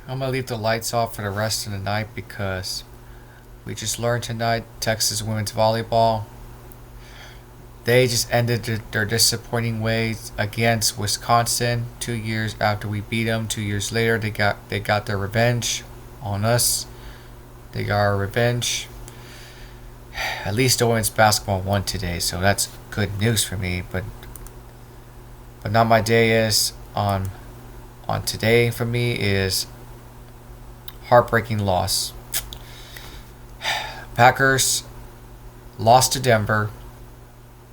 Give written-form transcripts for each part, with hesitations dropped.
I'm gonna leave the lights off for the rest of the night because we just learned tonight Texas women's volleyball. They just ended their disappointing ways against Wisconsin 2 years after we beat them. 2 years later, they got their revenge on us. They got our revenge. At least the women's basketball won today, so that's good news for me. But not my day is on today for me is heartbreaking loss. Packers lost to Denver,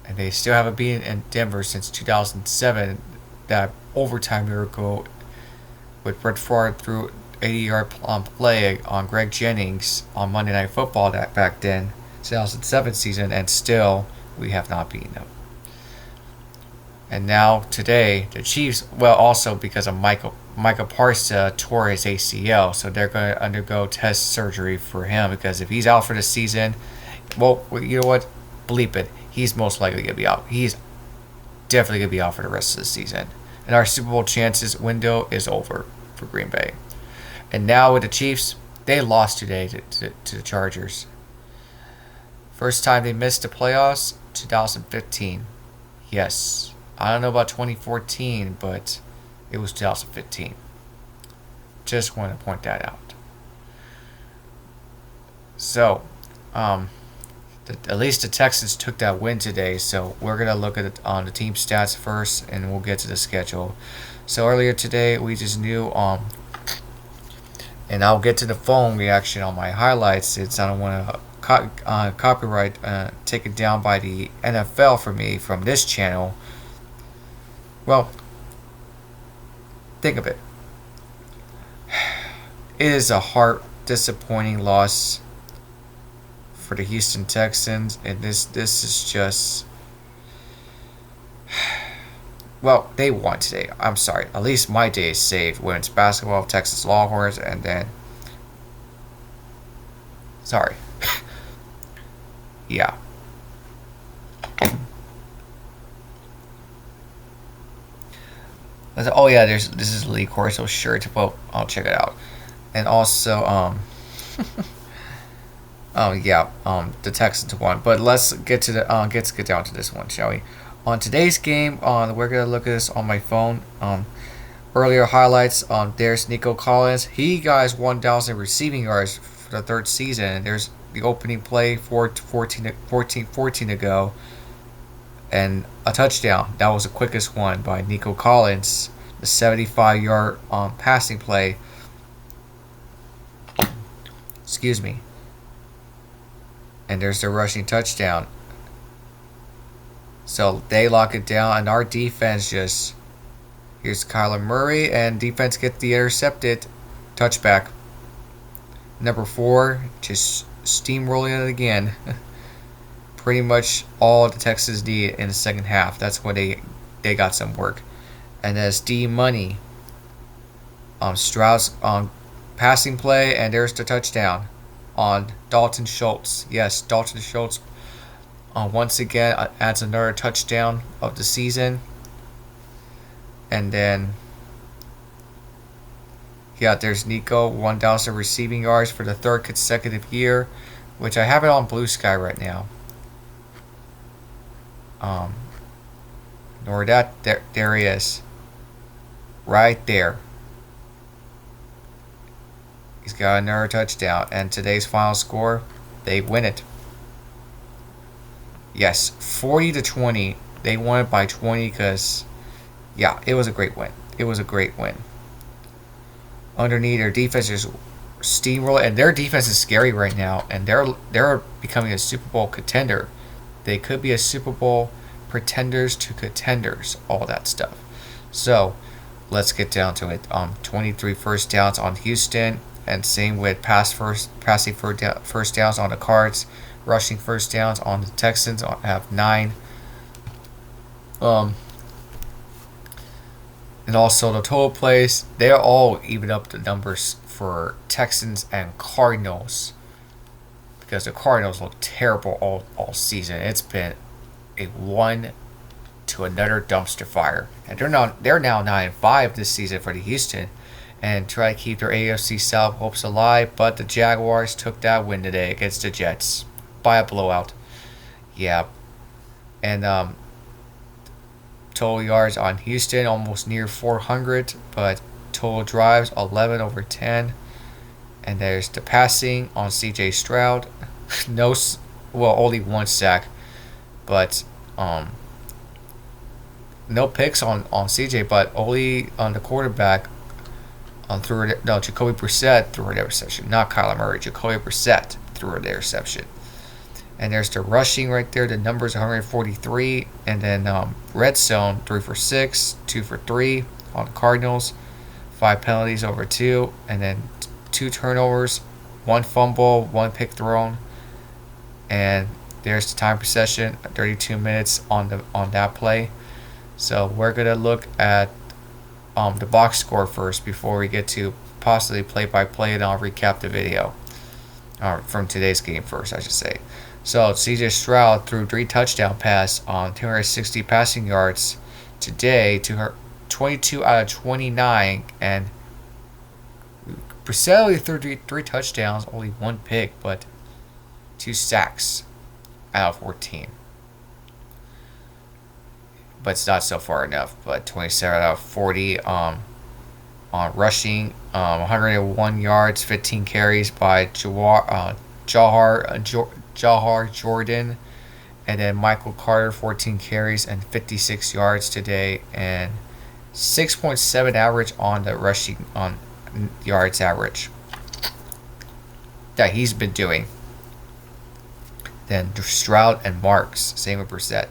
and they still haven't been in Denver since 2007. That overtime miracle with Brett Favre threw 80-yard play on Greg Jennings on Monday Night Football that back then, 2007 season, and still we have not beaten them. And now today, the Chiefs, well, also because of Micah Parsons tore his ACL, so they're going to undergo test surgery for him because if he's out for the season, well, you know what? Bleep it. He's most likely going to be out. He's definitely going to be out for the rest of the season. And our Super Bowl chances window is over for Green Bay. And now with the Chiefs, they lost today to the Chargers. First time they missed the playoffs, 2015. Yes. I don't know about 2014, but it was 2015. Just want to point that out. So, at least the Texans took that win today. So we're gonna look at it on the team stats first, and we'll get to the schedule. So earlier today, we just knew and I'll get to the phone reaction on my highlights since I don't want to copyright taken down by the NFL for me from this channel. Well, think of it. It is a heart disappointing loss for the Houston Texans, and this is just, well, they won today. I'm sorry. At least my day is saved. Women's basketball, Texas Longhorns, and then, sorry. Yeah. Oh yeah, this is Lee Corso's shirt. Well, I'll check it out. And also, oh yeah, the Texans won. But let's get to the let's get down to this one, shall we? On today's game, we're gonna look at this on my phone. Earlier highlights. There's Nico Collins. He got his 1,000 receiving yards for the third season. And there's the opening play 14 to go, and a touchdown. That was the quickest one by Nico Collins. The 75-yard passing play. Excuse me. And there's the rushing touchdown. So they lock it down, and our defense just... Here's Kyler Murray, and defense gets the intercepted touchback. Number 4, just steamrolling it again. Pretty much all the Texans need in the second half. That's when they got some work. And that's D Money. Stroud's passing play, and there's the touchdown on Dalton Schultz. Yes, Dalton Schultz once again adds another touchdown of the season. And then, yeah, there's Nico, 1,000 receiving yards for the third consecutive year, which I have it on Blue Sky right now. Nor that, there he is. Right there. He's got another touchdown. And today's final score, they win it. Yes, 40-20. They won it by 20 because, yeah, it was a great win. It was a great win. Underneath, their defense is steamroll, and their defense is scary right now, and they're becoming a Super Bowl contender. They could be a Super Bowl pretenders to contenders, all that stuff. So let's get down to it. 23 first downs on Houston, and same with passing first downs on the Cards. Rushing first downs on the Texans have 9. And also the total plays, they're all even up the numbers for Texans and Cardinals, because the Cardinals look terrible all season. It's been a one to another dumpster fire, and they're now 9-5 this season for the Houston, and try to keep their AFC South hopes alive. But the Jaguars took that win today against the Jets by a blowout. Yeah, and total yards on Houston almost near 400, but total drives 11 over 10. And there's the passing on C.J. Stroud. No, well, only one sack, but no picks on CJ, but only on the quarterback Jacoby Brissett threw an interception, not Kyler Murray. Jacoby Brissett threw an interception. And there's the rushing right there. The number's 143, and then red zone 3 for 6, 2 for 3 on the Cardinals, 5 penalties over 2, and then 2 turnovers, 1 fumble, 1 pick thrown, and there's the time possession, 32 minutes on that play. So we're gonna look at the box score first before we get to possibly play by play, and I'll recap the video from today's game first, I should say. So CJ Stroud threw 3 touchdown pass on 260 passing yards today to her 22 out of 29, and Brissett only threw 3 touchdowns, only 1 pick, but 2 sacks out of 14. But it's not so far enough. But 27 out of 40 on rushing, 101 yards, 15 carries by Jahar Jordan, and then Michael Carter 14 carries and 56 yards today, and 6.7 average on the rushing on yards average that he's been doing. Then Stroud and Marks, same with Brissett.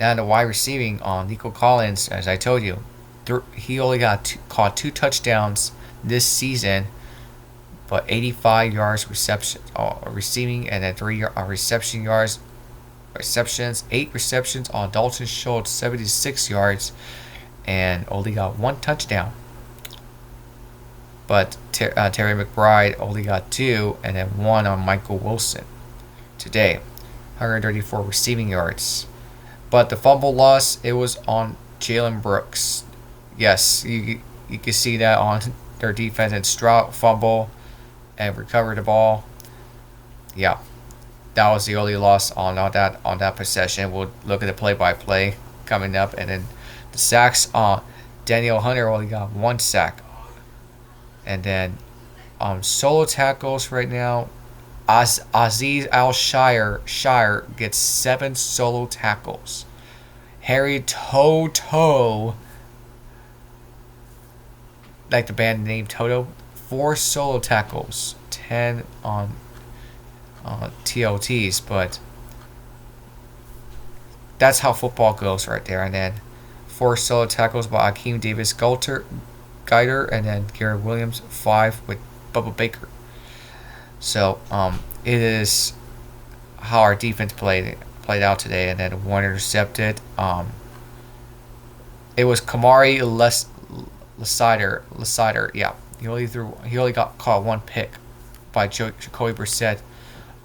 Now the wide receiving on Nico Collins, as I told you, he only caught 2 touchdowns this season, but 85 yards receiving, and then 3 receptions, 8 receptions on Dalton Schultz, 76 yards, and only got 1 touchdown. But Terry McBride only got 2, and then 1 on Michael Wilson today, 134 receiving yards. But the fumble loss, it was on Jalen Brooks. Yes, you can see that on their defense, and Stroud fumble and recovered the ball. Yeah, that was the only loss on that possession. We'll look at the play-by-play coming up, and then the sacks. Daniel Hunter only got 1 sack, and then solo tackles right now. Aziz Al-Shire gets 7 solo tackles. Harry Toto, like the band name Toto, 4 solo tackles, 10 on TOTs, but that's how football goes right there. And then 4 solo tackles by Akeem Davis Guider, and then Garrett Williams, 5 with Bubba Baker. So it is how our defense played out today, and then 1 intercepted. It was Kamari Lesider. Yeah, he only got caught 1 pick by Jacoby Brissett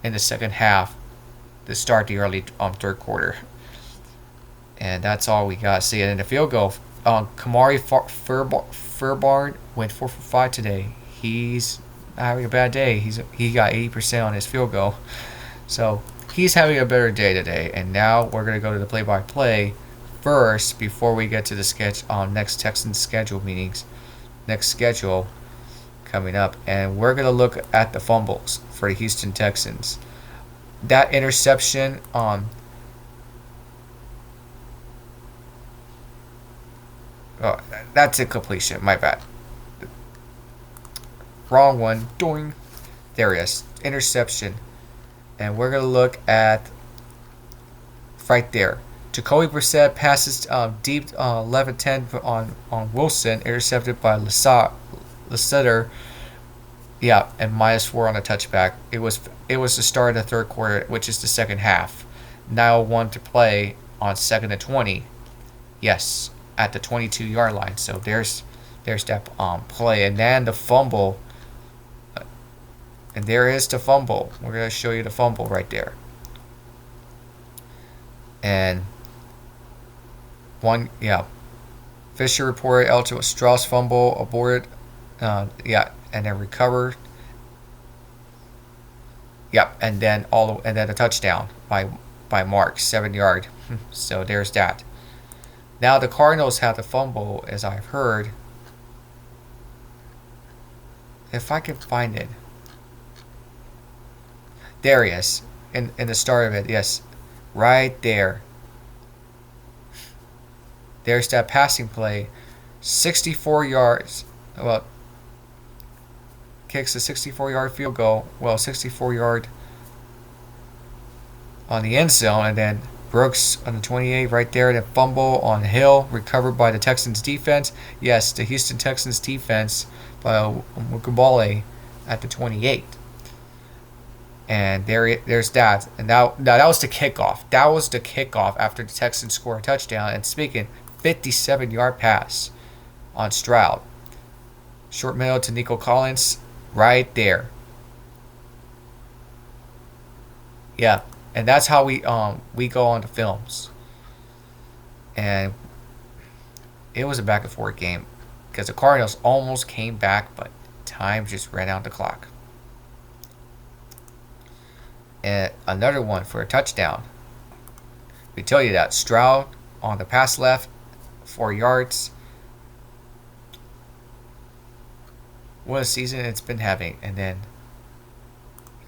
in the second half to start the early third quarter, and that's all we got. See, and in the field goal, Kamari Fairbairn went 4 for 5 today. He's having a bad day. He got 80% on his field goal, so he's having a better day today. And now we're gonna go to the play-by-play first before we get to the next Texans schedule meetings, next schedule coming up, and we're gonna look at the fumbles for the Houston Texans. That interception that's incompletion. My bad. Wrong one. Doing. There it is. Interception. And we're going to look at right there. Jacoby Brissett passes deep 11-10 on Wilson, intercepted by Lesider. Yeah, and -4 on a touchback. It was the start of the third quarter, which is the second half. Now 1 to play on 2nd and 20. Yes, at the 22-yard line. So there's that play, and then the fumble. And there is the fumble. We're going to show you the fumble right there. And Fisher reported Stroud's fumble aborted and then recover. Yep, and then a touchdown by Mark, 7 yard. So there's that. Now the Cardinals have the fumble, as I've heard. If I can find it, there he is in the start of it. Yes, right there. There's that passing play, 64 yards. Well, kicks a 64-yard field goal. Well, 64-yard on the end zone, and then Brooks on the 28 right there. Then fumble on Hill, recovered by the Texans defense. Yes, the Houston Texans defense by Mukabale at the 28. And there's that. And now that was the kickoff. That was the kickoff after the Texans score a touchdown. And speaking, 57-yard pass on Stroud. Short middle to Nico Collins, right there. Yeah, and that's how we go on the films. And it was a back and forth game because the Cardinals almost came back, but time just ran out the clock. And another one for a touchdown. We tell you that Stroud on the pass left, 4 yards. What a season it's been having. And then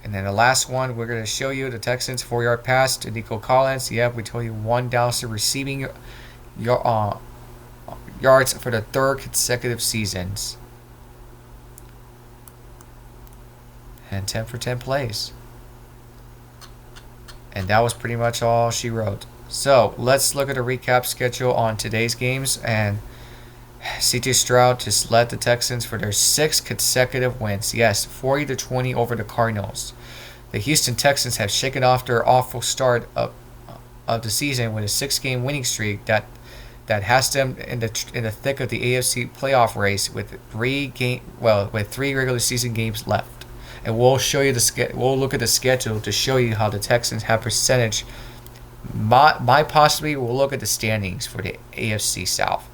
the last one, we're going to show you the Texans 4-yard pass to Nico Collins. Yep, we told you 1,000 receiving yards for the third consecutive seasons. And 10 for 10 plays. And that was pretty much all she wrote. So let's look at a recap schedule on today's games. And CJ Stroud just led the Texans for their 6th consecutive wins. Yes, 40-20 over the Cardinals. The Houston Texans have shaken off their awful start of the season with a 6-game winning streak that has them in the thick of the AFC playoff race with 3 regular season games left. And we'll show you we'll look at the schedule to show you how the Texans have percentage. Possibly we'll look at the standings for the AFC South.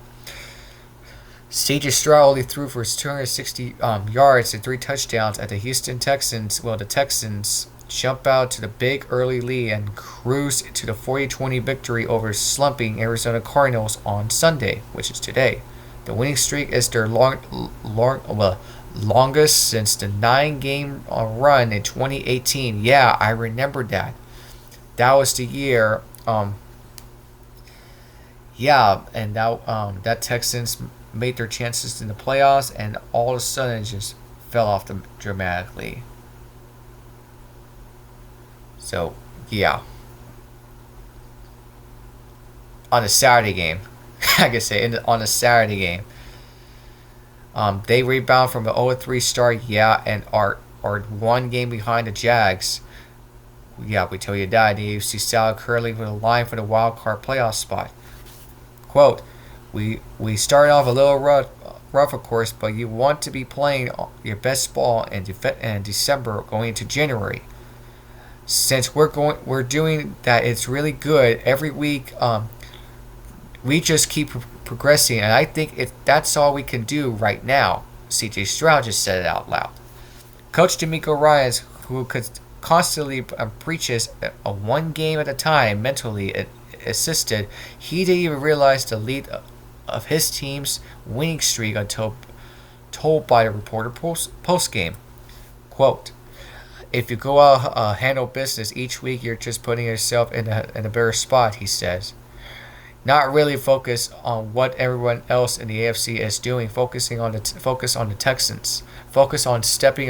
CJ Stroud only threw for his 260 yards and 3 touchdowns at the Houston Texans. Well, the Texans jump out to the big early lead and cruise to the 40-20 victory over slumping Arizona Cardinals on Sunday, which is today. The winning streak is their longest since the 9-game run in 2018. Yeah, I remember that. That was the year. And that Texans made their chances in the playoffs, and all of a sudden just fell off them dramatically. So, yeah. On a Saturday game, I could say, on a Saturday game, they rebound from the 0-3 start, and are 1 game behind the Jags. Yeah, we tell you that. The AFC South currently with a line for the wild card playoff spot. Quote, We started off a little rough, of course, but you want to be playing your best ball in December going into January. Since we're doing that, it's really good every week. We just keep progressing, and I think that's all we can do right now. CJ Stroud just said it out loud. Coach DeMeco Ryans, who constantly preaches a 1 game at a time, mentally assisted, he didn't even realize the lead of his team's winning streak until told by the reporter post-game. Quote, if you go out handle business each week, you're just putting yourself in a better spot, he says. Not really focus on what everyone else in the AFC is doing, focus on the Texans. Focus on stepping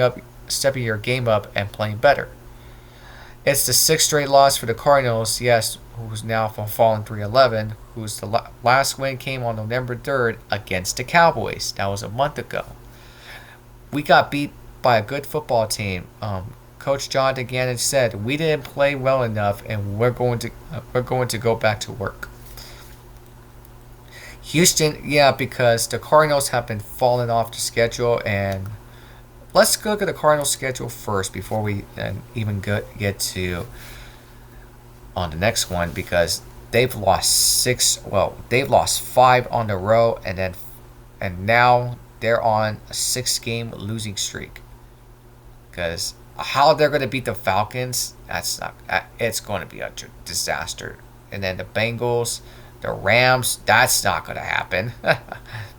your game up and playing better. It's the 6th straight loss for the Cardinals, yes, who's now fallen 3-11, whose last win came on November 3rd against the Cowboys. That was a month ago. We got beat by a good football team. Coach John Gannon said, we didn't play well enough, and we're going to go back to work. Houston, because the Cardinals have been falling off the schedule, and let's look at the Cardinals schedule first before we even get to on the next one, because they've lost 5 on the row, and now they're on a 6-game losing streak. Because how they're going to beat the Falcons, that's not. It's going to be a disaster. And then the Bengals, the Rams, that's not going to happen.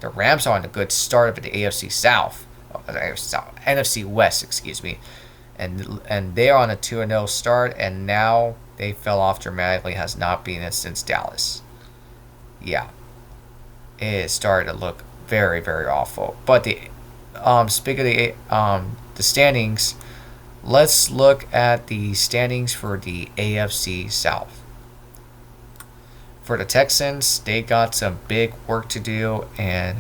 The Rams are on a good start of the AFC South, NFC West, excuse me, and they are on a 2-0 start, and now they fell off dramatically. Has not been it since Dallas. Yeah, it started to look very, very awful. But speaking of the standings, let's look at the standings for the AFC South. For the Texans, they got some big work to do, and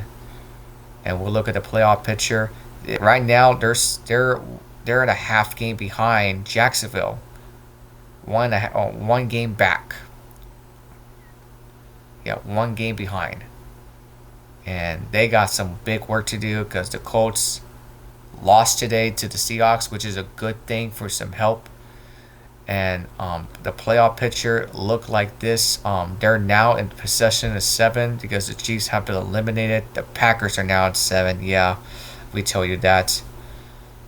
we'll look at the playoff picture. Right now, they're in a half game behind Jacksonville, one game back. Yeah, one game behind, and they got some big work to do because the Colts lost today to the Seahawks, which is a good thing for some help. And the playoff picture looked like this. They're now in possession of 7 because the Chiefs have been eliminated. The Packers are now at 7. Yeah, we told you that.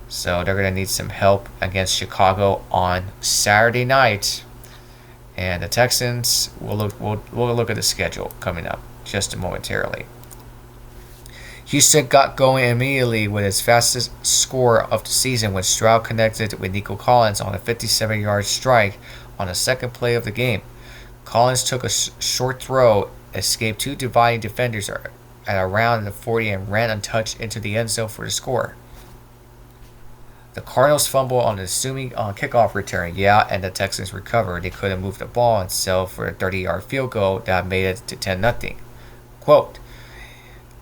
So they're going to need some help against Chicago on Saturday night. And the Texans, we'll look at the schedule coming up just momentarily. Houston got going immediately with its fastest score of the season when Stroud connected with Nico Collins on a 57-yard strike on the second play of the game. Collins took a short throw, escaped 2 dividing defenders at around the 40, and ran untouched into the end zone for the score. The Cardinals fumble on an assuming kickoff return, and the Texans recovered. They couldn't move the ball and settled for a 30-yard field goal that made it to 10-0. Quote,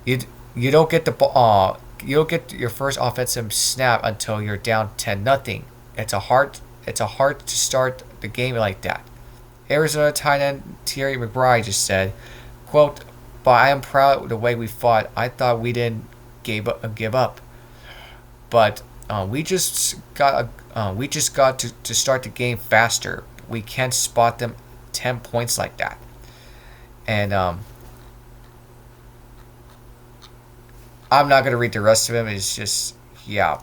You don't get the ball. You don't get your first offensive snap until you're down 10-0. It's hard to start the game like that. Arizona tight end Terry McBride just said, "Quote, but I am proud of the way we fought. I thought we didn't give up, but we just got to start the game faster. We can't spot them 10 points like that." And I'm not going to read the rest of them. It's just, yeah.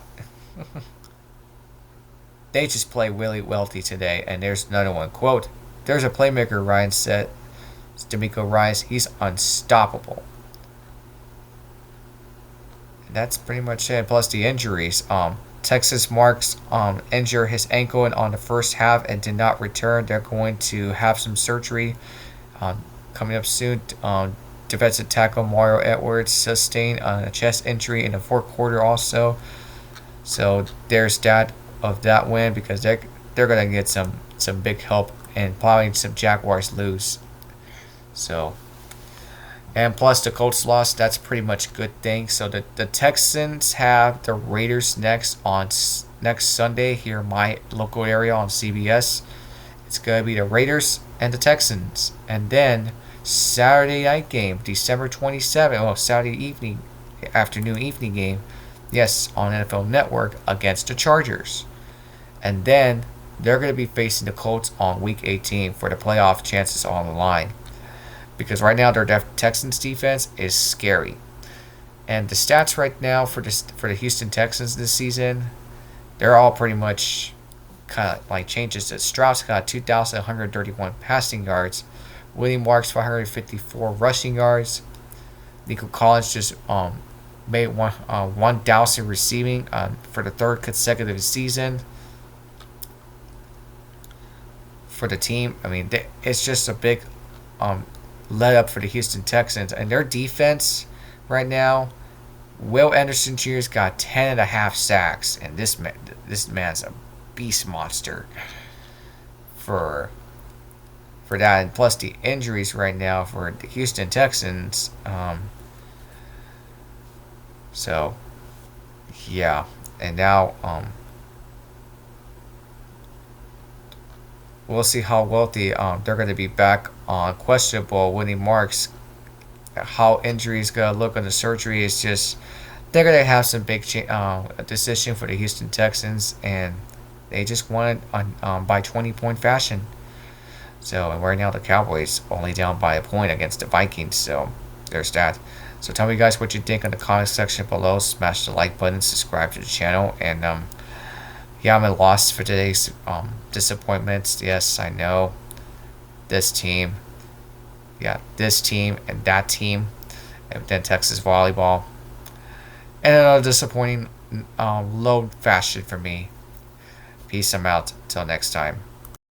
They just play really wealthy today, and there's another one. Quote, "There's a playmaker," Ryan said. It's D'Amico Ryan. He's unstoppable. And that's pretty much it. Plus the injuries. Texas Marks injured his ankle on the first half and did not return. They're going to have some surgery coming up soon. Defensive tackle Mario Edwards sustained a chest injury in the fourth quarter also. So there's that win because they're going to get some big help and probably some Jaguars lose. So, and plus the Colts lost, that's pretty much a good thing. So the Texans have the Raiders next Sunday here in my local area on CBS. It's going to be the Raiders and the Texans. And then Saturday night game, December 27th, Saturday afternoon evening game, yes, on NFL Network against the Chargers. And then they're going to be facing the Colts on Week 18 for the playoff chances on the line. Because right now their Texans defense is scary. And the stats right now for the Houston Texans this season, they're all pretty much kind of like changes. Stroud's got 2,131 passing yards. William Marks 554 rushing yards. Nico Collins just made 1,000 receiving for the 3rd consecutive season for the team. I mean, it's just a big let up for the Houston Texans, and their defense right now. Will Anderson Jr.'s got 10.5 sacks, and this man's a beast monster for that, and plus the injuries right now for the Houston Texans. So, yeah, and now we'll see how wealthy they're going to be back on questionable Willie Marks. How injuries going to look on the surgery is just they're going to have some big decision for the Houston Texans, and they just won it by 20-point fashion. So, and right now the Cowboys only down by a point against the Vikings. So, there's that. So tell me guys what you think in the comment section below. Smash the like button, subscribe to the channel, and yeah, I'm at loss for today's disappointments. Yes, I know. This team, yeah, this team and that team, and then Texas volleyball, and another disappointing load fashion for me. Peace. I'm out. Till next time.